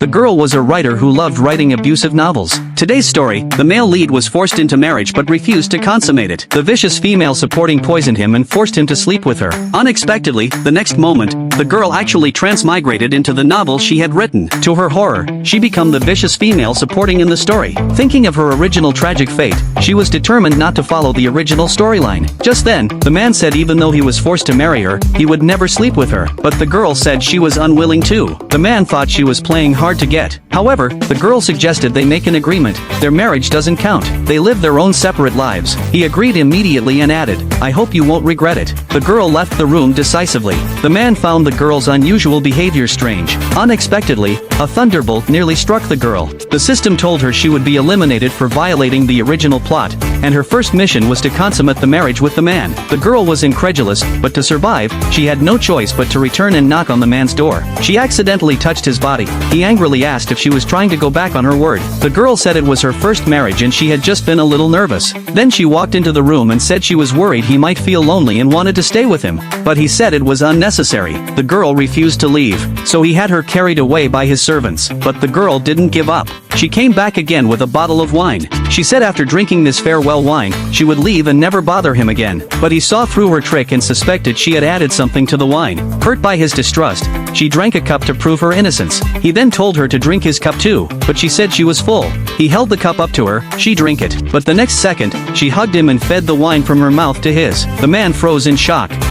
The girl was a writer who loved writing abusive novels. Today's story, the male lead was forced into marriage but refused to consummate it. The vicious female supporting poisoned him and forced him to sleep with her. Unexpectedly, the next moment, the girl actually transmigrated into the novel she had written. To her horror, she became the vicious female supporting in the story. Thinking of her original tragic fate, she was determined not to follow the original storyline. Just then, the man said even though he was forced to marry her, he would never sleep with her. But the girl said she was unwilling too. The man thought she was playing hard to get. However, the girl suggested they make an agreement. Their marriage doesn't count. They live their own separate lives. He agreed immediately and added, "I hope you won't regret it." The girl left the room decisively. The man found the girl's unusual behavior strange. Unexpectedly, a thunderbolt nearly struck the girl. The system told her she would be eliminated for violating the original plot, and her first mission was to consummate the marriage with the man. The girl was incredulous, but to survive, she had no choice but to return and knock on the man's door. She accidentally touched his body. He angrily asked if she was trying to go back on her word. The girl said it was her first marriage and she had just been a little nervous. Then she walked into the room and said she was worried he might feel lonely and wanted to stay with him. But he said it was unnecessary. The girl refused to leave, so he had her carried away by his servants. But the girl didn't give up. She came back again with a bottle of wine. She said after drinking this farewell wine, she would leave and never bother him again. But he saw through her trick and suspected she had added something to the wine. Hurt by his distrust, she drank a cup to prove her innocence. He then told her to drink his cup too, but she said she was full. He held the cup up to her, she drank it. But the next second, she hugged him and fed the wine from her mouth to his. The man froze in shock.